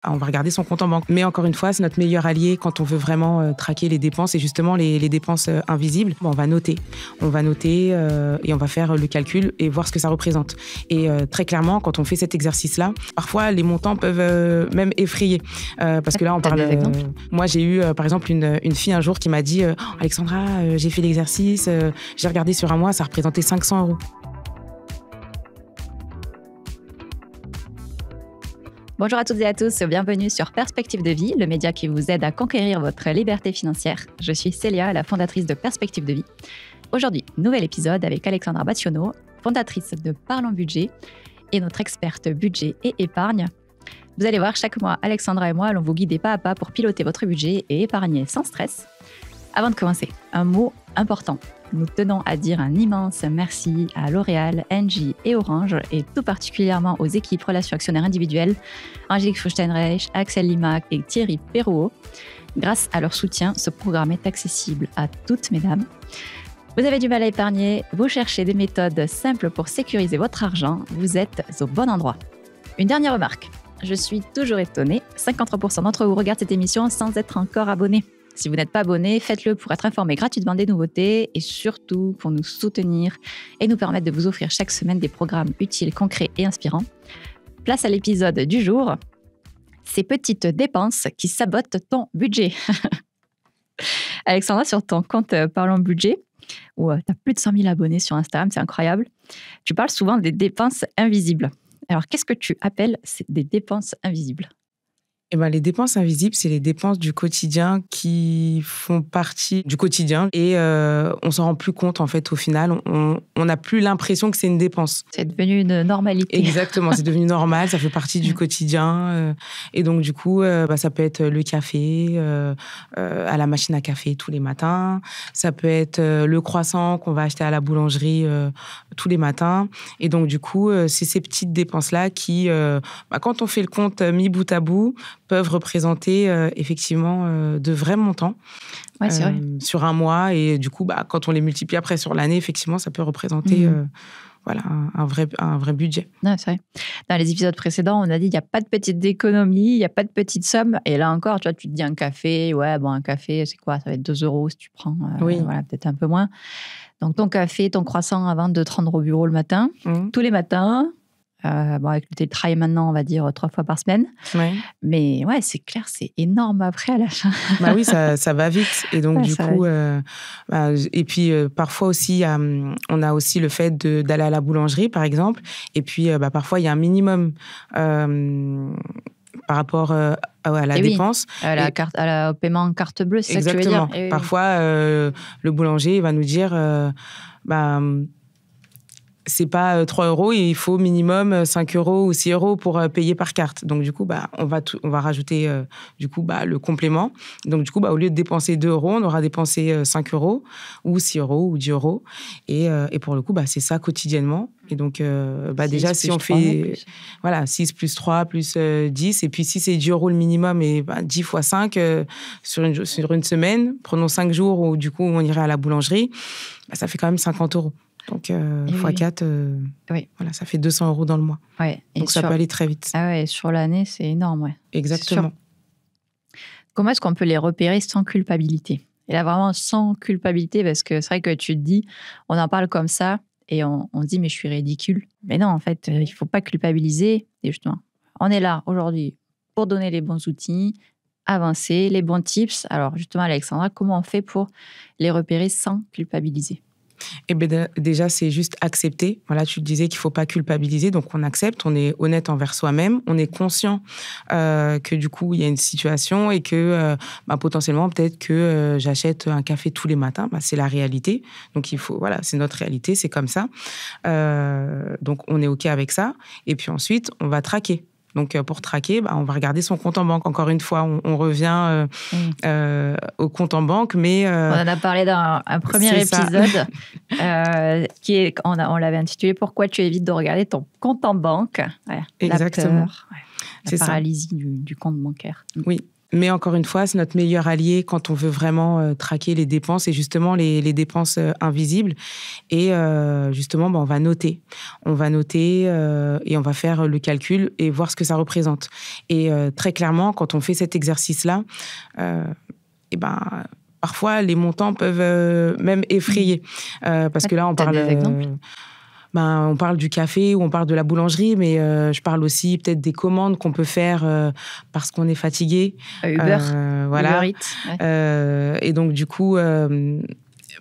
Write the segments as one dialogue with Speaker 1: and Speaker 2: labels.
Speaker 1: On va regarder son compte en banque. Mais encore une fois, c'est notre meilleur allié quand on veut vraiment traquer les dépenses et justement les dépenses invisibles. On va noter. Et on va faire le calcul et voir ce que ça représente. Et très clairement, quand on fait cet exercice-là, parfois les montants peuvent même effrayer. Parce que là, on parle... moi, j'ai eu par exemple une fille un jour qui m'a dit « Alexandra, j'ai fait l'exercice, j'ai regardé sur un mois, ça représentait 500 €. »
Speaker 2: Bonjour à toutes et à tous, bienvenue sur Perspective de vie, le média qui vous aide à conquérir votre liberté financière. Je suis Célia, la fondatrice de Perspective de vie. Aujourd'hui, nouvel épisode avec Alexandra Battiono, fondatrice de Parlons Budget et notre experte budget et épargne. Vous allez voir, chaque mois, Alexandra et moi allons vous guider pas à pas pour piloter votre budget et épargner sans stress. Avant de commencer, un mot important. Nous tenons à dire un immense merci à L'Oréal, Engie et Orange, et tout particulièrement aux équipes relations actionnaires individuelles, Angélique Furstenreich, Axel Limac et Thierry Perrault. Grâce à leur soutien, ce programme est accessible à toutes mesdames. Vous avez du mal à épargner, vous cherchez des méthodes simples pour sécuriser votre argent, vous êtes au bon endroit. Une dernière remarque, je suis toujours étonnée, 53% d'entre vous regardent cette émission sans être encore abonnés. Si vous n'êtes pas abonné, faites-le pour être informé gratuitement des nouveautés et surtout pour nous soutenir et nous permettre de vous offrir chaque semaine des programmes utiles, concrets et inspirants. Place à l'épisode du jour, ces petites dépenses qui sabotent ton budget. Alexandra, sur ton compte Parlons Budget, où tu as plus de 100 000 abonnés sur Instagram, c'est incroyable, tu parles souvent des dépenses invisibles. Alors, qu'est-ce que tu appelles des dépenses invisibles ?
Speaker 1: Eh ben, les dépenses invisibles, c'est les dépenses du quotidien qui font partie du quotidien et on s'en rend plus compte en fait au final. On n'a plus l'impression que c'est une dépense.
Speaker 2: C'est devenu une normalité.
Speaker 1: Exactement, c'est devenu normal, ça fait partie du quotidien. Et donc du coup, ça peut être le café à la machine à café tous les matins. Ça peut être le croissant qu'on va acheter à la boulangerie tous les matins. Et donc du coup, c'est ces petites dépenses-là qui, quand on fait le compte mis bout à bout, peuvent représenter effectivement de vrais montants
Speaker 2: c'est vrai.
Speaker 1: sur un mois. Et du coup, quand on les multiplie après sur l'année, effectivement, ça peut représenter un vrai budget.
Speaker 2: Non, c'est vrai. Dans les épisodes précédents, on a dit qu'il n'y a pas de petite économie, il n'y a pas de petite somme. Et là encore, tu te dis un café, un café, c'est quoi ? Ça va être 2 € si tu prends, peut-être un peu moins. Donc, ton café, ton croissant à vendre de 30 € au bureau le matin, tous les matins. Avec le télétravail maintenant, on va dire 3 fois par semaine. Ouais. Mais c'est clair, c'est énorme après à la fin.
Speaker 1: Oui, ça va vite. Et donc, du coup, et puis parfois aussi, on a aussi le fait d'aller à la boulangerie, par exemple. Et puis, parfois, il y a un minimum par rapport à la dépense.
Speaker 2: Au paiement carte bleue, c'est ça que tu veux dire.
Speaker 1: Exactement. Parfois, le boulanger va nous dire... c'est pas 3 €, il faut minimum 5 € ou 6 € pour payer par carte. Donc, du coup, on va rajouter le complément. Donc, du coup, au lieu de dépenser 2 €, on aura dépensé 5 € ou 6 € ou 10 €. Et pour le coup, c'est ça quotidiennement. Et donc, déjà, si on fait 6 plus 3 plus 10, et puis si c'est 10 € le minimum et 10 fois 5 sur une semaine, prenons 5 jours où du coup, on irait à la boulangerie, ça fait quand même 50 €. Donc, x4, ça fait 200 € dans le mois.
Speaker 2: Ouais.
Speaker 1: Donc, ça peut aller très vite.
Speaker 2: Sur l'année, c'est énorme. Ouais.
Speaker 1: Exactement.
Speaker 2: Comment est-ce qu'on peut les repérer sans culpabilité ? Et là, vraiment, sans culpabilité, parce que c'est vrai que tu te dis, on en parle comme ça, et on dit, mais je suis ridicule. Mais non, en fait, il ne faut pas culpabiliser. Et justement, on est là aujourd'hui pour donner les bons outils, avancer, les bons tips. Alors, justement, Alexandra, comment on fait pour les repérer sans culpabiliser ?
Speaker 1: Eh bien, déjà, c'est juste accepter. Voilà, tu disais qu'il ne faut pas culpabiliser, donc on accepte, on est honnête envers soi-même, on est conscient que du coup, il y a une situation et que potentiellement, peut-être que j'achète un café tous les matins. C'est la réalité. Donc, c'est notre réalité, c'est comme ça. Donc, on est OK avec ça. Et puis ensuite, on va traquer. Donc, pour traquer, on va regarder son compte en banque. Encore une fois, on revient au compte en banque, mais...
Speaker 2: on en a parlé dans un premier épisode on l'avait intitulé « Pourquoi tu évites de regarder ton compte en banque ?»
Speaker 1: Exactement.
Speaker 2: La peur, la paralysie du compte bancaire.
Speaker 1: Oui. Mais encore une fois, c'est notre meilleur allié quand on veut vraiment traquer les dépenses et justement les dépenses invisibles. Et justement, on va noter. On va noter et on va faire le calcul et voir ce que ça représente. Et très clairement, quand on fait cet exercice-là, parfois, les montants peuvent même effrayer. Parce que là, on parle...
Speaker 2: des exemples
Speaker 1: on parle du café ou on parle de la boulangerie, mais je parle aussi peut-être des commandes qu'on peut faire parce qu'on est fatigué.
Speaker 2: Uber Eats. Ouais.
Speaker 1: Et donc, du coup,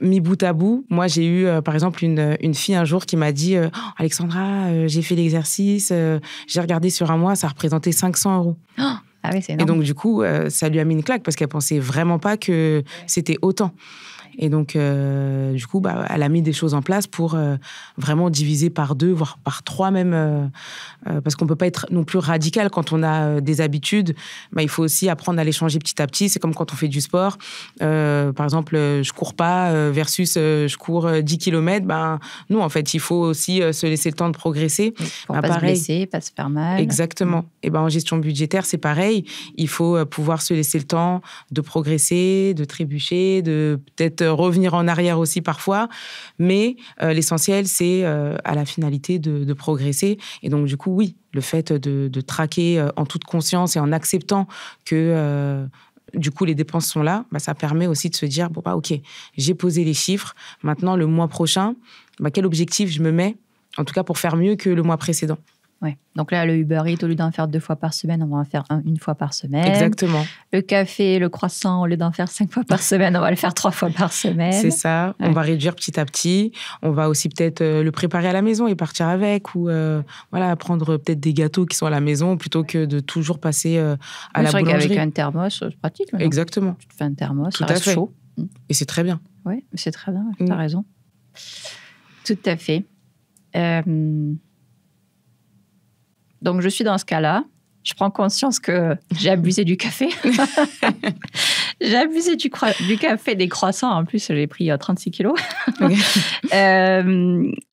Speaker 1: mis bout à bout, moi, j'ai eu, par exemple, une fille un jour qui m'a dit « Alexandra, j'ai fait l'exercice, j'ai regardé sur un mois, ça représentait 500 €.
Speaker 2: Ah oui, c'est énorme.
Speaker 1: Et donc, du coup, ça lui a mis une claque parce qu'elle pensait vraiment pas que c'était autant. Et donc, du coup, elle a mis des choses en place pour vraiment diviser par 2, voire par 3 même. Parce qu'on ne peut pas être non plus radical quand on a des habitudes. Il faut aussi apprendre à les changer petit à petit. C'est comme quand on fait du sport. Par exemple, je ne cours pas versus je cours 10 km. Nous, en fait, il faut aussi se laisser le temps de progresser.
Speaker 2: Pour ne pas se blesser, pas se faire mal.
Speaker 1: Exactement. Et en gestion budgétaire, c'est pareil. Il faut pouvoir se laisser le temps de progresser, de trébucher, de peut-être revenir en arrière aussi parfois, mais l'essentiel, c'est à la finalité de progresser. Et donc, du coup, oui, le fait de traquer en toute conscience et en acceptant que, du coup, les dépenses sont là, ça permet aussi de se dire, OK, j'ai posé les chiffres, maintenant, le mois prochain, quel objectif je me mets, en tout cas pour faire mieux que le mois précédent.
Speaker 2: Ouais. Donc là, le Uber Eats, au lieu d'en faire 2 fois par semaine, on va en faire une fois par semaine.
Speaker 1: Exactement.
Speaker 2: Le café, le croissant, au lieu d'en faire 5 fois par semaine, on va le faire 3 fois par semaine.
Speaker 1: C'est ça. Ouais. On va réduire petit à petit. On va aussi peut-être le préparer à la maison et partir avec, ou prendre peut-être des gâteaux qui sont à la maison plutôt que de toujours passer à la boulangerie.
Speaker 2: Avec un thermos, c'est pratique. Maintenant.
Speaker 1: Exactement.
Speaker 2: Tu te fais un thermos,
Speaker 1: Tout
Speaker 2: ça reste chaud.
Speaker 1: Et c'est très bien.
Speaker 2: Oui, c'est très bien. Tu as raison. Tout à fait. Donc, je suis dans ce cas-là. Je prends conscience que j'ai abusé du café. J'ai abusé du café, des croissants. En plus, j'ai pris 36 kilos. Okay.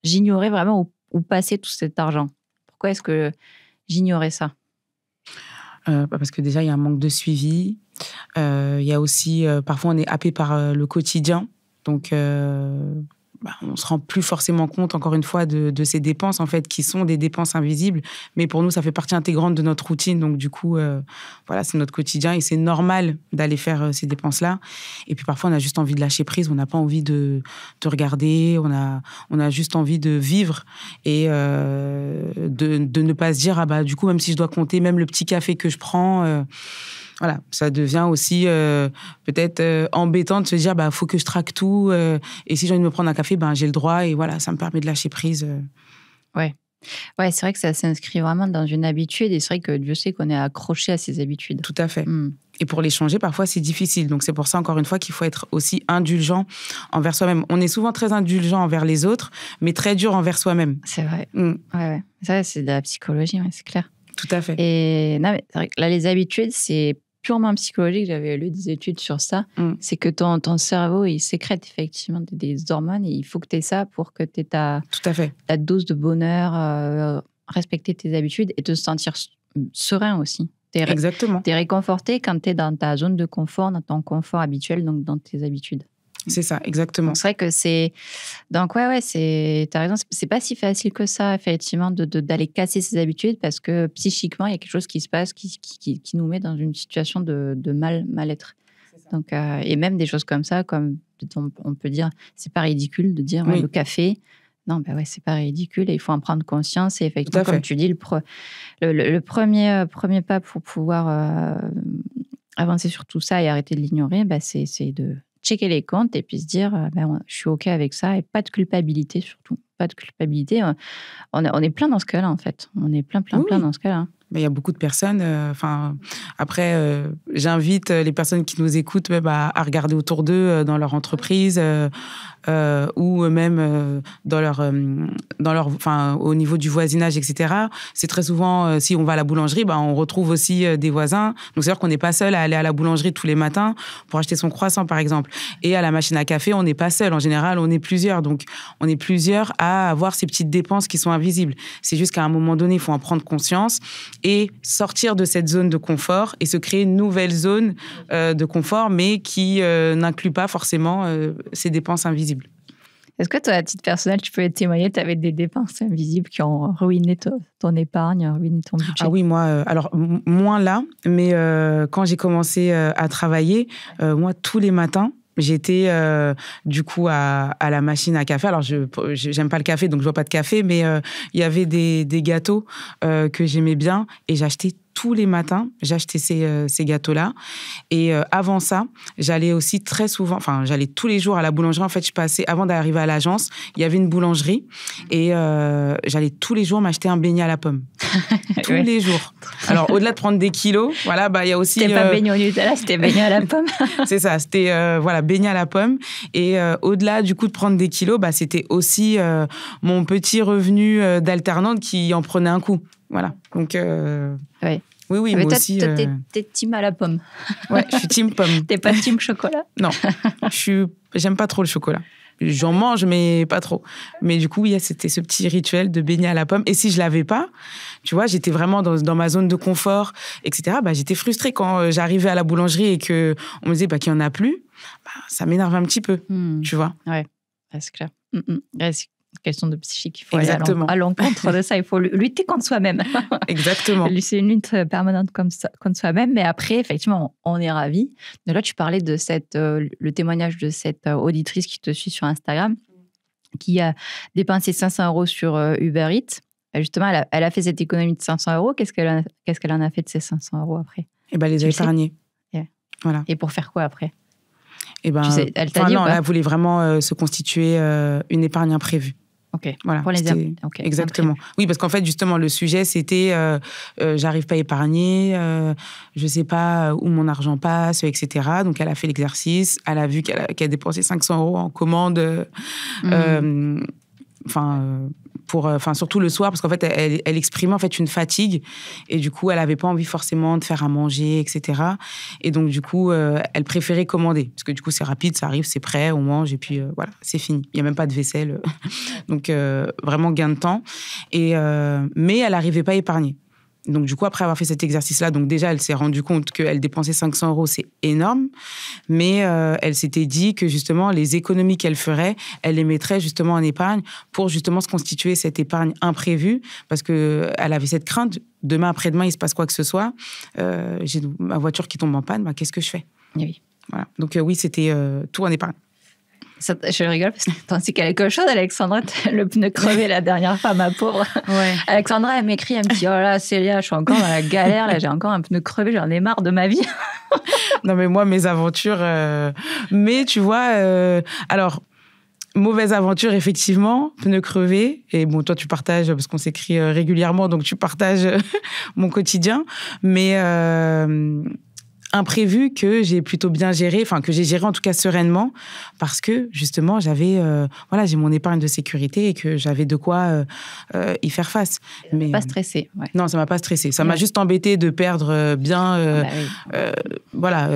Speaker 2: J'ignorais vraiment où passait tout cet argent. Pourquoi est-ce que j'ignorais ça ?
Speaker 1: Parce que déjà, il y a un manque de suivi. Il y a aussi, parfois, on est happé par le quotidien. Donc, on ne se rend plus forcément compte, encore une fois, de ces dépenses, en fait, qui sont des dépenses invisibles. Mais pour nous, ça fait partie intégrante de notre routine. Donc, du coup, c'est notre quotidien et c'est normal d'aller faire ces dépenses-là. Et puis, parfois, on a juste envie de lâcher prise. On n'a pas envie de regarder. On a juste envie de vivre et de ne pas se dire, du coup, même si je dois compter, même le petit café que je prends... ça devient aussi peut-être embêtant de se dire faut que je traque tout et si j'ai envie de me prendre un café, j'ai le droit et ça me permet de lâcher prise.
Speaker 2: Ouais, c'est vrai que ça s'inscrit vraiment dans une habitude et c'est vrai que Dieu sait qu'on est accroché à ces habitudes.
Speaker 1: Tout à fait. Et pour les changer, parfois, c'est difficile. Donc, c'est pour ça, encore une fois, qu'il faut être aussi indulgent envers soi-même. On est souvent très indulgent envers les autres, mais très dur envers soi-même.
Speaker 2: C'est vrai. Ouais. Ça, c'est de la psychologie, c'est clair.
Speaker 1: Tout à fait.
Speaker 2: Et non, mais c'est vrai que là, les habitudes, c'est purement psychologique. J'avais lu des études sur ça. C'est que ton cerveau, il sécrète effectivement des hormones et il faut que tu aies ça pour que tu aies ta dose de bonheur, respecter tes habitudes et te sentir serein aussi.
Speaker 1: Exactement.
Speaker 2: Tu es réconforté quand tu es dans ta zone de confort, dans ton confort habituel, donc dans tes habitudes.
Speaker 1: C'est ça, exactement.
Speaker 2: Donc, c'est vrai que c'est... Donc, t'as raison. C'est pas si facile que ça, effectivement, d'aller casser ses habitudes parce que psychiquement, il y a quelque chose qui se passe qui nous met dans une situation de mal-être. Donc, et même des choses comme ça, comme on peut dire, c'est pas ridicule de dire le café. Non, c'est pas ridicule et il faut en prendre conscience. Et effectivement, comme tu dis, le premier pas pour pouvoir avancer sur tout ça et arrêter de l'ignorer, c'est de checker les comptes et puis se dire je suis OK avec ça et pas de culpabilité surtout. Pas de culpabilité. On est plein dans ce cas-là, en fait. On est plein dans ce cas-là.
Speaker 1: Il y a beaucoup de personnes. Après, j'invite les personnes qui nous écoutent même à regarder autour d'eux dans leur entreprise ou même dans leur, au niveau du voisinage, etc. C'est très souvent, si on va à la boulangerie, on retrouve aussi des voisins. Donc, c'est-à-dire qu'on n'est pas seul à aller à la boulangerie tous les matins pour acheter son croissant, par exemple. Et à la machine à café, on n'est pas seul. En général, on est plusieurs. Donc, on est plusieurs à avoir ces petites dépenses qui sont invisibles. C'est juste qu'à un moment donné, il faut en prendre conscience et sortir de cette zone de confort et se créer une nouvelle zone de confort, mais qui n'inclut pas forcément ces dépenses invisibles.
Speaker 2: Est-ce que toi, à titre personnel, tu peux témoigner, tu avais des dépenses invisibles qui ont ruiné ton épargne, ruiné ton budget?
Speaker 1: Ah oui, moi, alors moins là, mais quand j'ai commencé à travailler, moi, tous les matins, j'étais du coup à la machine à café. Alors, j'aime pas le café, donc je bois pas de café, mais il y avait des gâteaux que j'aimais bien et j'achetais tous les matins, j'achetais ces gâteaux-là. Et avant ça, j'allais aussi très souvent, enfin, j'allais tous les jours à la boulangerie. En fait, je passais, avant d'arriver à l'agence, il y avait une boulangerie et j'allais tous les jours m'acheter un beignet à la pomme. Tous les jours. Alors, au-delà de prendre des kilos, voilà, il y a aussi...
Speaker 2: C'était pas beignet au Nutella, c'était beignet à la pomme.
Speaker 1: C'est ça, c'était beignet à la pomme. Et au-delà du coup de prendre des kilos, c'était aussi mon petit revenu d'alternante qui en prenait un coup. Voilà. Donc, oui, moi aussi.
Speaker 2: Toi, t'es team à la pomme.
Speaker 1: Ouais, je suis team pomme.
Speaker 2: T'es pas team chocolat?
Speaker 1: Non, j'aime pas trop le chocolat. J'en mange, mais pas trop. Mais du coup, oui, c'était ce petit rituel de beignet à la pomme. Et si je l'avais pas, tu vois, j'étais vraiment dans ma zone de confort, etc. J'étais frustrée quand j'arrivais à la boulangerie et qu'on me disait qu'il n'y en a plus. Ça m'énerve un petit peu, tu vois.
Speaker 2: Ouais, c'est clair. C'est une question de psychique. Il faut
Speaker 1: Exactement.
Speaker 2: aller à l'encontre de ça. Il faut lutter contre soi-même.
Speaker 1: Exactement.
Speaker 2: C'est une lutte permanente contre soi-même. Mais après, effectivement, on est ravis. De là, tu parlais de le témoignage de cette auditrice qui te suit sur Instagram, qui a dépensé 500 € sur Uber Eats. Justement, elle a fait cette économie de 500 €. Qu'est-ce qu'elle en a fait de ces 500 € après?
Speaker 1: Les a épargnés.
Speaker 2: Yeah.
Speaker 1: Voilà.
Speaker 2: Et pour faire quoi après?
Speaker 1: Elle t'a dit, elle voulait vraiment se constituer une épargne imprévue.
Speaker 2: Ok.
Speaker 1: Voilà,
Speaker 2: pour les
Speaker 1: okay. Exactement. Oui, parce qu'en fait, justement, le sujet, c'était j'arrive pas à épargner, je sais pas où mon argent passe, etc. Donc, elle a fait l'exercice, elle a vu qu'elle a dépensé 500 € en commande. Surtout le soir, parce qu'en fait, elle exprimait en fait une fatigue, et du coup, elle n'avait pas envie forcément de faire à manger, etc. Et donc, du coup, elle préférait commander, parce que du coup, c'est rapide, ça arrive, c'est prêt, on mange, et puis voilà, c'est fini. Il n'y a même pas de vaisselle. Donc, vraiment gain de temps. Mais elle n'arrivait pas à épargner. Donc, du coup, après avoir fait cet exercice-là, donc déjà, elle s'est rendue compte qu'elle dépensait 500 €, c'est énorme. Mais elle s'était dit que, justement, les économies qu'elle ferait, elle les mettrait justement en épargne pour, justement, se constituer cette épargne imprévue. Parce qu'elle avait cette crainte, demain, après-demain, il se passe quoi que ce soit. J'ai ma voiture qui tombe en panne, qu'est-ce que je fais?
Speaker 2: Oui.
Speaker 1: Voilà. Donc, oui, c'était tout en épargne.
Speaker 2: Je rigole parce que t'en sais quelque chose, Alexandra, le pneu crevé la dernière fois, ma pauvre.
Speaker 1: Ouais.
Speaker 2: Alexandra, elle m'écrit, elle me dit, oh là, Célia, je suis encore dans la galère, là, j'ai encore un pneu crevé, j'en ai marre de ma vie.
Speaker 1: Non, mais moi, mes aventures... Mais tu vois, alors, mauvaise aventure, effectivement, pneu crevé. Et bon, toi, tu partages, parce qu'on s'écrit régulièrement, donc tu partages mon quotidien. Mais... imprévu que j'ai plutôt bien géré, enfin que j'ai géré en tout cas sereinement, parce que justement j'ai mon épargne de sécurité et que j'avais de quoi y faire face.
Speaker 2: Mais pas stressé. Ouais.
Speaker 1: Non, ça m'a pas stressé. Ça m'a juste embêté de perdre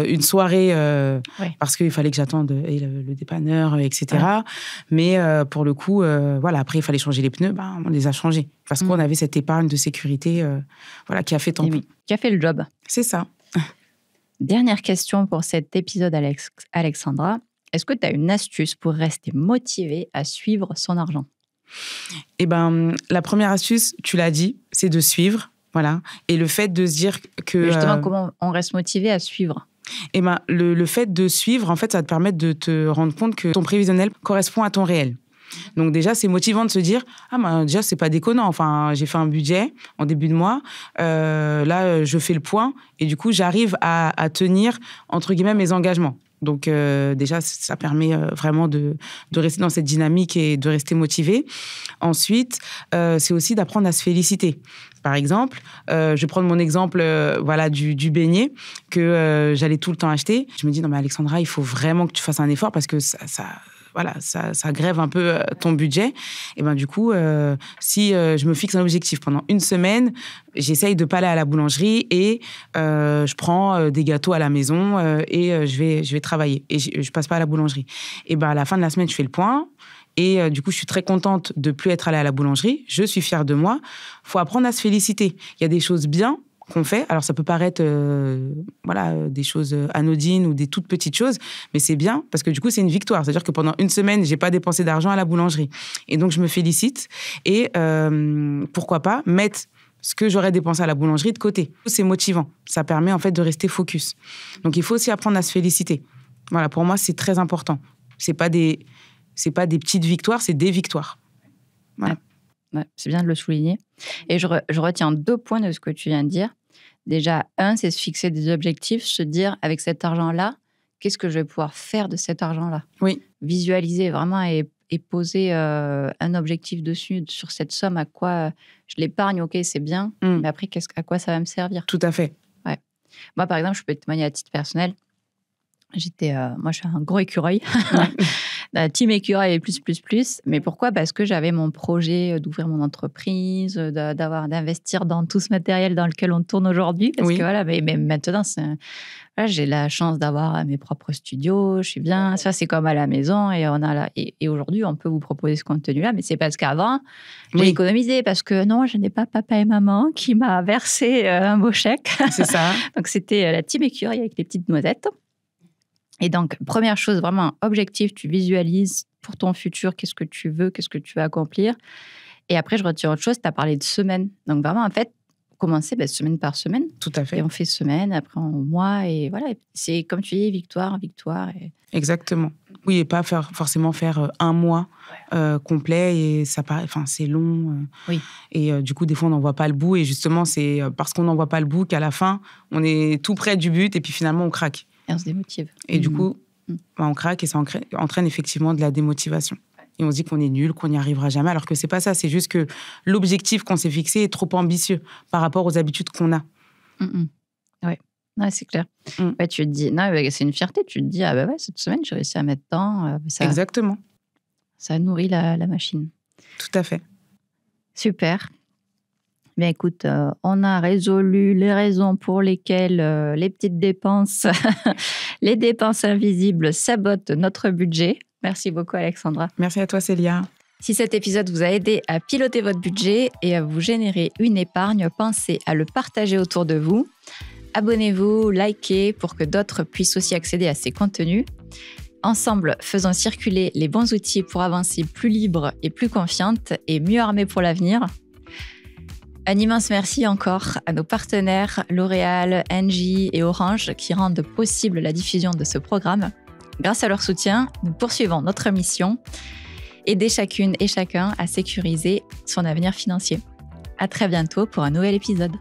Speaker 1: une soirée parce qu'il fallait que j'attende le dépanneur, etc. Ouais. Mais pour le coup, après il fallait changer les pneus, on les a changés parce qu'on avait cette épargne de sécurité, qui a fait tampon.
Speaker 2: Qui a fait le job.
Speaker 1: C'est ça.
Speaker 2: Dernière question pour cet épisode, Alexandra. Est-ce que tu as une astuce pour rester motivée à suivre son argent?
Speaker 1: La première astuce, tu l'as dit, c'est de suivre. Voilà. Et le fait de se dire que...
Speaker 2: Mais justement, comment on reste motivé à suivre?
Speaker 1: Le fait de suivre, en fait, ça va te permettre de te rendre compte que ton prévisionnel correspond à ton réel. Donc déjà, c'est motivant de se dire déjà, c'est pas déconnant. Enfin, j'ai fait un budget en début de mois. Là, je fais le point et du coup, j'arrive à tenir, entre guillemets, mes engagements. Donc déjà, ça permet vraiment de rester dans cette dynamique et de rester motivé. Ensuite, c'est aussi d'apprendre à se féliciter. Par exemple, je vais prendre mon exemple du beignet que j'allais tout le temps acheter. Je me dis, non mais Alexandra, il faut vraiment que tu fasses un effort parce que ça grève un peu ton budget. Et du coup, si je me fixe un objectif pendant une semaine, j'essaye de pas aller à la boulangerie et je prends des gâteaux à la maison et je vais travailler. Et je passe pas à la boulangerie. Et à la fin de la semaine, je fais le point. Et du coup, je suis très contente de plus être allée à la boulangerie. Je suis fière de moi. Il faut apprendre à se féliciter. Il y a des choses bien qu'on fait. Alors, ça peut paraître des choses anodines ou des toutes petites choses, mais c'est bien parce que du coup, c'est une victoire. C'est-à-dire que pendant une semaine, j'ai pas dépensé d'argent à la boulangerie. Et donc, je me félicite. Et pourquoi pas mettre ce que j'aurais dépensé à la boulangerie de côté. C'est motivant. Ça permet en fait de rester focus. Donc, il faut aussi apprendre à se féliciter. Voilà, pour moi, c'est très important. C'est pas des petites victoires, c'est des victoires. Voilà.
Speaker 2: Ouais, c'est bien de le souligner. Et je retiens 2 points de ce que tu viens de dire. Déjà, 1, c'est se fixer des objectifs, se dire, avec cet argent-là, qu'est-ce que je vais pouvoir faire de cet argent-là ?
Speaker 1: Oui.
Speaker 2: Visualiser vraiment et poser un objectif dessus, sur cette somme, à quoi je l'épargne, ok, c'est bien, mais après, à quoi ça va me servir ?
Speaker 1: Tout à fait.
Speaker 2: Ouais. Moi, par exemple, je peux témoigner à titre personnel. Moi, je suis un gros écureuil. Team écureuil plus. Mais pourquoi ? Parce que j'avais mon projet d'ouvrir mon entreprise, d'investir dans tout ce matériel dans lequel on tourne aujourd'hui. Parce que voilà, mais maintenant, j'ai la chance d'avoir mes propres studios, je suis bien. Ça, c'est comme à la maison. Et aujourd'hui, on peut vous proposer ce contenu-là. Mais c'est parce qu'avant, j'ai économisé. Parce que non, je n'ai pas papa et maman qui m'a versé un beau chèque. C'est ça. Donc, c'était la team écureuil avec les petites noisettes. Et donc, première chose, vraiment objectif, tu visualises pour ton futur, qu'est-ce que tu veux accomplir. Et après, je retiens autre chose, tu as parlé de semaine. Donc, vraiment, en fait, commencer semaine par semaine.
Speaker 1: Tout à fait.
Speaker 2: Et on fait semaine, après en mois, et voilà. C'est comme tu dis, victoire.
Speaker 1: Exactement. Oui, et pas forcément faire un mois complet, et ça paraît, c'est long.
Speaker 2: Oui.
Speaker 1: Et du coup, des fois, on n'en voit pas le bout. Et justement, c'est parce qu'on n'en voit pas le bout qu'à la fin, on est tout près du but, et puis finalement, on craque.
Speaker 2: Et on se démotive.
Speaker 1: Et du coup, on craque et ça entraîne effectivement de la démotivation. Et on se dit qu'on est nul, qu'on n'y arrivera jamais, alors que c'est pas ça. C'est juste que l'objectif qu'on s'est fixé est trop ambitieux par rapport aux habitudes qu'on a.
Speaker 2: Ouais, c'est clair. Ouais, tu te dis, c'est une fierté. Tu te dis, cette semaine, j'ai réussi à mettre temps.
Speaker 1: Exactement.
Speaker 2: Ça nourrit la machine.
Speaker 1: Tout à fait.
Speaker 2: Super. Bien, écoute, on a résolu les raisons pour lesquelles les petites dépenses, les dépenses invisibles sabotent notre budget. Merci beaucoup, Alexandra.
Speaker 1: Merci à toi, Célia.
Speaker 2: Si cet épisode vous a aidé à piloter votre budget et à vous générer une épargne, pensez à le partager autour de vous. Abonnez-vous, likez pour que d'autres puissent aussi accéder à ces contenus. Ensemble, faisons circuler les bons outils pour avancer plus libre et plus confiante et mieux armée pour l'avenir. Un immense merci encore à nos partenaires L'Oréal, Engie et Orange qui rendent possible la diffusion de ce programme. Grâce à leur soutien, nous poursuivons notre mission, aider chacune et chacun à sécuriser son avenir financier. À très bientôt pour un nouvel épisode.